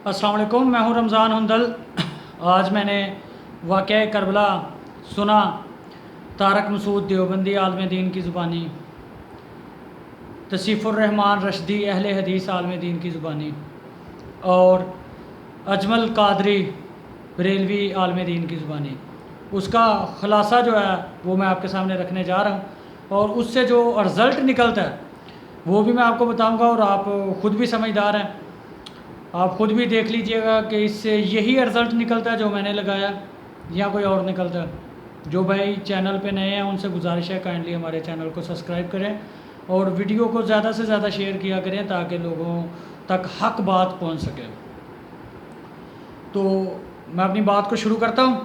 السلام علیکم، میں ہوں رمضان ہندل۔ آج میں نے واقعہ کربلا سنا طارق مسعود دیوبندی عالم دین کی زبانی، تصیف الرحمان رشدی اہل حدیث عالم دین کی زبانی، اور اجمل قادری بریلوی عالم دین کی زبانی۔ اس کا خلاصہ جو ہے وہ میں آپ کے سامنے رکھنے جا رہا ہوں، اور اس سے جو رزلٹ نکلتا ہے وہ بھی میں آپ کو بتاؤں گا، اور آپ خود بھی سمجھدار ہیں، آپ خود بھی دیکھ لیجئے گا کہ اس سے یہی رزلٹ نکلتا ہے جو میں نے لگایا یا کوئی اور نکلتا ہے۔ جو بھائی چینل پہ نئے ہیں ان سے گزارش ہے کائنڈلی ہمارے چینل کو سبسکرائب کریں اور ویڈیو کو زیادہ سے زیادہ شیئر کیا کریں تاکہ لوگوں تک حق بات پہنچ سکے۔ تو میں اپنی بات کو شروع کرتا ہوں۔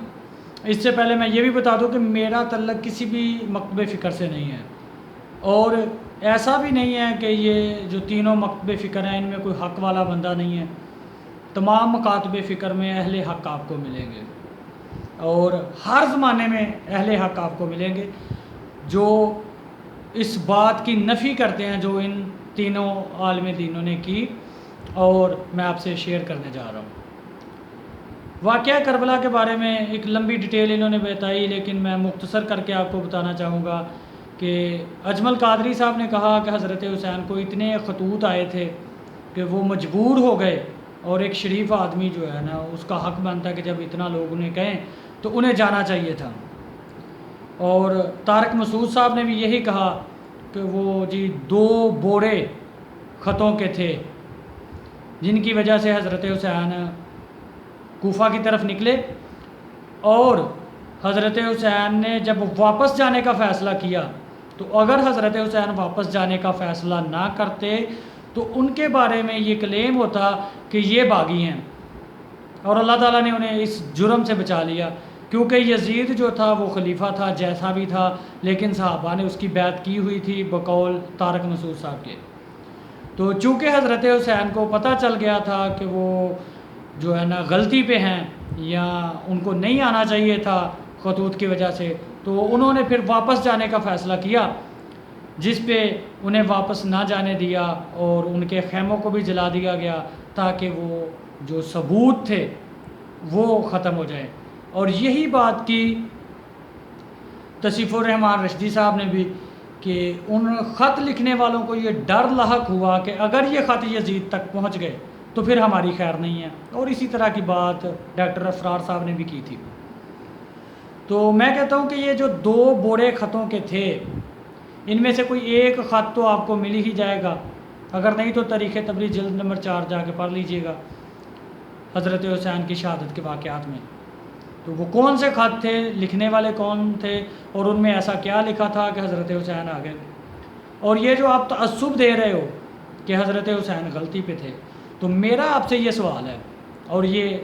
اس سے پہلے میں یہ بھی بتا دوں کہ میرا تعلق کسی بھی مکتب فکر سے نہیں ہے، اور ایسا بھی نہیں ہے کہ یہ جو تینوں مکتب فکر ہیں ان میں کوئی حق والا بندہ نہیں ہے۔ تمام مکاتب فکر میں اہل حق آپ کو ملیں گے، اور ہر زمانے میں اہل حق آپ کو ملیں گے جو اس بات کی نفی کرتے ہیں جو ان تینوں عالم دینوں نے کی، اور میں آپ سے شیئر کرنے جا رہا ہوں۔ واقعہ کربلا کے بارے میں ایک لمبی ڈیٹیل انہوں نے بتائی، لیکن میں مختصر کر کے آپ کو بتانا چاہوں گا کہ اجمل قادری صاحب نے کہا کہ حضرت حسین کو اتنے خطوط آئے تھے کہ وہ مجبور ہو گئے، اور ایک شریف آدمی جو ہے نا اس کا حق بنتا ہے کہ جب اتنا لوگ انہیں کہیں تو انہیں جانا چاہیے تھا۔ اور طارق مسعود صاحب نے بھی یہی کہا کہ وہ 2 بوڑے خطوں کے تھے جن کی وجہ سے حضرت حسین کوفہ کی طرف نکلے، اور حضرت حسین نے جب واپس جانے کا فیصلہ کیا تو اگر حضرت حسین واپس جانے کا فیصلہ نہ کرتے تو ان کے بارے میں یہ کلیم ہوتا کہ یہ باغی ہیں، اور اللہ تعالیٰ نے انہیں اس جرم سے بچا لیا، کیونکہ یزید جو تھا وہ خلیفہ تھا جیسا بھی تھا، لیکن صحابہ نے اس کی بیعت کی ہوئی تھی بقول طارق مسعود صاحب کے۔ تو چونکہ حضرت حسین کو پتہ چل گیا تھا کہ وہ جو ہے نا غلطی پہ ہیں یا ان کو نہیں آنا چاہیے تھا خطوط کی وجہ سے، تو انہوں نے پھر واپس جانے کا فیصلہ کیا، جس پہ انہیں واپس نہ جانے دیا اور ان کے خیموں کو بھی جلا دیا گیا تاکہ وہ جو ثبوت تھے وہ ختم ہو جائیں۔ اور یہی بات کی تصیف الرحمان رشدی صاحب نے بھی کہ ان خط لکھنے والوں کو یہ ڈر لاحق ہوا کہ اگر یہ خط یزید تک پہنچ گئے تو پھر ہماری خیر نہیں ہے، اور اسی طرح کی بات ڈاکٹر افرار صاحب نے بھی کی تھی۔ تو میں کہتا ہوں کہ یہ جو 2 بوڑے خطوں کے تھے ان میں سے کوئی ایک خط تو آپ کو مل ہی جائے گا، اگر نہیں تو تاریخ تبریز جلد نمبر 4 جا کے پڑھ لیجئے گا حضرت حسین کی شہادت کے واقعات میں۔ تو وہ کون سے خط تھے، لکھنے والے کون تھے، اور ان میں ایسا کیا لکھا تھا کہ حضرت حسین آ گئے۔ اور یہ جو آپ تعصب دے رہے ہو کہ حضرت حسین غلطی پہ تھے، تو میرا آپ سے یہ سوال ہے، اور یہ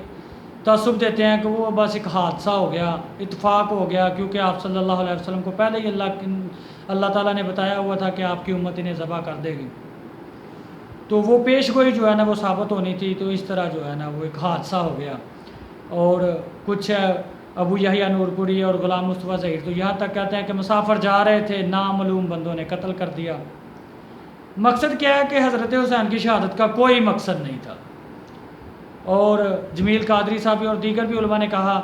تعصب دیتے ہیں کہ وہ بس ایک حادثہ ہو گیا، اتفاق ہو گیا، کیونکہ آپ صلی اللہ علیہ وسلم کو پہلے ہی اللہ تعالیٰ نے بتایا ہوا تھا کہ آپ کی امت انہیں ذبح کر دے گی، تو وہ پیش گوئی جو ہے نا وہ ثابت ہونی تھی، تو اس طرح جو ہے نا وہ ایک حادثہ ہو گیا۔ اور کچھ ابو یحییٰ نور پوری اور غلام مصطفیٰ ظہیر تو یہاں تک کہتے ہیں کہ مسافر جا رہے تھے، نامعلوم بندوں نے قتل کر دیا۔ مقصد کیا ہے کہ حضرت حسین کی شہادت کا کوئی مقصد نہیں تھا، اور جمیل قادری صاحب اور دیگر بھی علماء نے کہا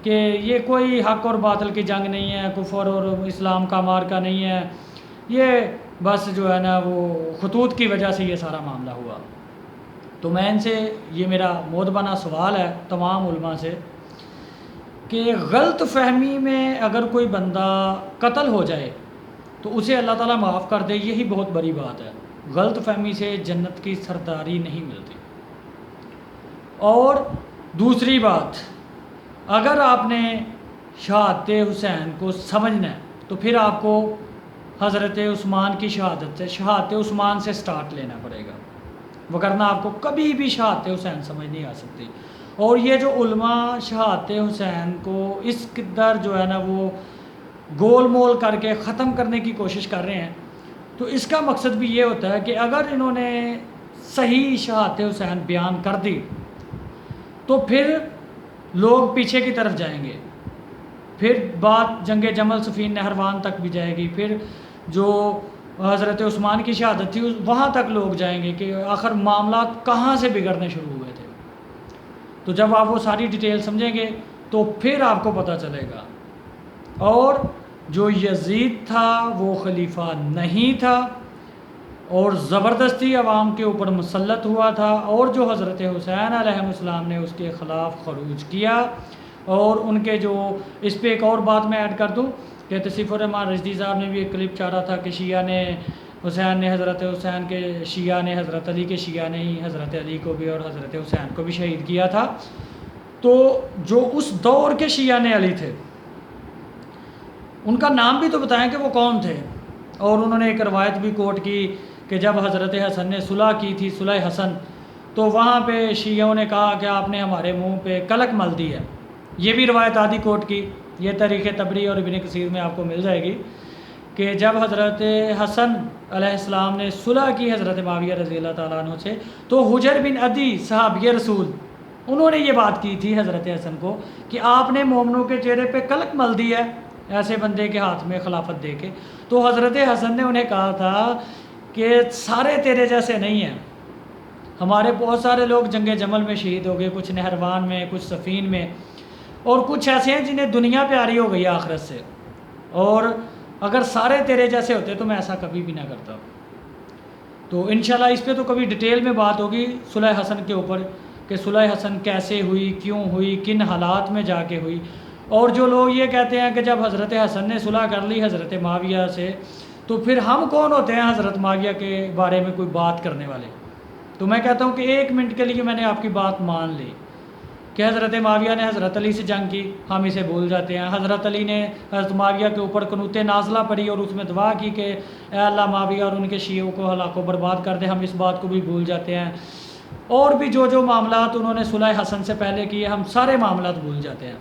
کہ یہ کوئی حق اور باطل کی جنگ نہیں ہے، کفر اور اسلام کا مارکا نہیں ہے، یہ بس جو ہے نا وہ خطوط کی وجہ سے یہ سارا معاملہ ہوا۔ تو میں ان سے یہ میرا مودبانہ سوال ہے تمام علماء سے کہ غلط فہمی میں اگر کوئی بندہ قتل ہو جائے تو اسے اللہ تعالیٰ معاف کر دے، یہی بہت بڑی بات ہے۔ غلط فہمی سے جنت کی سرداری نہیں ملتی۔ اور دوسری بات، اگر آپ نے شہادت حسین کو سمجھنا ہے تو پھر آپ کو حضرت عثمان کی شہادت سے، شہادت عثمان سے سٹارٹ لینا پڑے گا، وگرنہ آپ کو کبھی بھی شہادت حسین سمجھ نہیں آ سکتی۔ اور یہ جو علماء شہادت حسین کو اس قدر جو ہے نا وہ گول مول کر کے ختم کرنے کی کوشش کر رہے ہیں، تو اس کا مقصد بھی یہ ہوتا ہے کہ اگر انہوں نے صحیح شہادت حسین بیان کر دی تو پھر لوگ پیچھے کی طرف جائیں گے، پھر بات جنگ جمل صفین نہروان تک بھی جائے گی، پھر جو حضرت عثمان کی شہادت تھی وہاں تک لوگ جائیں گے کہ آخر معاملات کہاں سے بگڑنے شروع ہوئے تھے۔ تو جب آپ وہ ساری ڈیٹیل سمجھیں گے تو پھر آپ کو پتہ چلے گا۔ اور جو یزید تھا وہ خلیفہ نہیں تھا اور زبردستی عوام کے اوپر مسلط ہوا تھا، اور جو حضرت حسین علیہ السلام نے اس کے خلاف خروج کیا، اور ان کے جو اس پہ ایک اور بات میں ایڈ کر دوں کہ تصیف الرحمان رشدی صاحب نے بھی ایک کلپ چاڑا تھا کہ شیعہ نے حسین نے حضرت حسین کے شیعہ نے حضرت علی کے شیعہ نے ہی حضرت علی کو بھی اور حضرت حسین کو بھی شہید کیا تھا۔ تو جو اس دور کے شیعہ نے علی تھے ان کا نام بھی تو بتائیں کہ وہ کون تھے۔ اور انہوں نے ایک روایت بھی کوٹ کی کہ جب حضرت حسن نے صلح کی تھی، صلح حسن، تو وہاں پہ شیعوں نے کہا کہ آپ نے ہمارے منہ پہ کلک مل دی ہے۔ یہ بھی روایت آدھی کوٹ کی، یہ تاریخ تبری اور ابن کثیر میں آپ کو مل جائے گی کہ جب حضرت حسن علیہ السلام نے صلح کی حضرت معاویہ رضی اللہ تعالیٰ عنہ سے، تو حجر بن عدی صحابی رسول انہوں نے یہ بات کی تھی حضرت حسن کو کہ آپ نے مومنوں کے چہرے پہ کلک مل دی ہے ایسے بندے کے ہاتھ میں خلافت دے کے۔ تو حضرت حسن نے انہیں کہا تھا کہ سارے تیرے جیسے نہیں ہیں، ہمارے بہت سارے لوگ جنگ جمل میں شہید ہو گئے، کچھ نہروان میں، کچھ صفین میں، اور کچھ ایسے ہیں جنہیں دنیا پیاری ہو گئی آخرت سے، اور اگر سارے تیرے جیسے ہوتے تو میں ایسا کبھی بھی نہ کرتا۔ تو انشاءاللہ اس پہ تو کبھی ڈیٹیل میں بات ہوگی صلح حسن کے اوپر کہ صلح حسن کیسے ہوئی، کیوں ہوئی، کن حالات میں جا کے ہوئی۔ اور جو لوگ یہ کہتے ہیں کہ جب حضرت حسن نے صلح کر لی حضرت معاویہ سے تو پھر ہم کون ہوتے ہیں حضرت معاویہ کے بارے میں کوئی بات کرنے والے، تو میں کہتا ہوں کہ 1 منٹ کے لیے میں نے آپ کی بات مان لی کہ حضرت معاویہ نے حضرت علی سے جنگ کی، ہم اسے بھول جاتے ہیں۔ حضرت علی نے حضرت معاویہ کے اوپر قنوت نازلہ پڑھی اور اس میں دعا کی کہ اے اللہ معاویہ اور ان کے شیعوں کو ہلاک و برباد کر دے، ہم اس بات کو بھی بھول جاتے ہیں۔ اور بھی جو معاملات انہوں نے صلح حسن سے پہلے کیے ہم سارے معاملات بھول جاتے ہیں،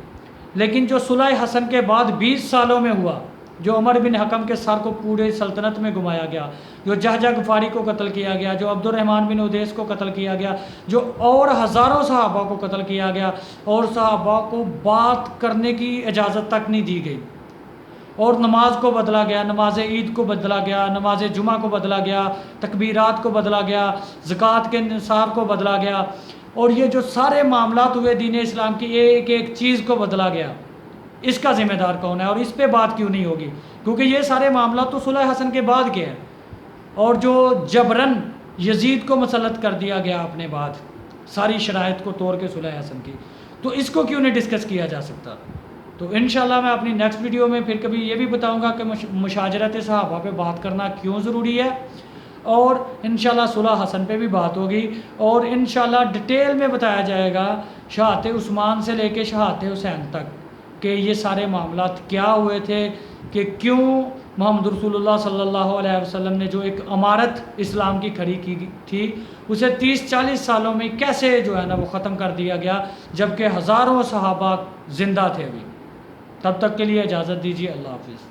لیکن جو صلح حسن کے بعد 20 سالوں میں ہوا، جو عمر بن حکم کے سر کو پورے سلطنت میں گھمایا گیا، جو جہجہ غفاری کو قتل کیا گیا، جو عبد الرحمن بن ادیس کو قتل کیا گیا، جو اور ہزاروں صحابہ کو قتل کیا گیا، اور صحابہ کو بات کرنے کی اجازت تک نہیں دی گئی، اور نماز کو بدلا گیا، نماز عید کو بدلا گیا، نماز جمعہ کو بدلا گیا، تکبیرات کو بدلا گیا، زکوٰۃ کے نصاب کو بدلا گیا، اور یہ جو سارے معاملات ہوئے دین اسلام کی ایک ایک چیز کو بدلا گیا، اس کا ذمہ دار کون ہے؟ اور اس پہ بات کیوں نہیں ہوگی؟ کیونکہ یہ سارے معاملات تو صلح حسن کے بعد کے ہیں، اور جو جبرن یزید کو مسلط کر دیا گیا اپنے بعد ساری شرائط کو توڑ کے صلح حسن کی، تو اس کو کیوں نہیں ڈسکس کیا جا سکتا؟ تو انشاءاللہ میں اپنی نیکسٹ ویڈیو میں پھر کبھی یہ بھی بتاؤں گا کہ مشاجرت صحابہ پہ بات کرنا کیوں ضروری ہے، اور انشاءاللہ صلح حسن پہ بھی بات ہوگی، اور انشاءاللہ ڈیٹیل میں بتایا جائے گا شہادت عثمان سے لے کے شہادت حسین تک کہ یہ سارے معاملات کیا ہوئے تھے، کہ کیوں محمد رسول اللہ صلی اللہ علیہ وسلم نے جو ایک عمارت اسلام کی کھڑی کی تھی اسے 30-40 سالوں میں کیسے جو ہے نا وہ ختم کر دیا گیا، جبکہ ہزاروں صحابہ زندہ تھے ابھی۔ تب تک کے لیے اجازت دیجیے، اللہ حافظ۔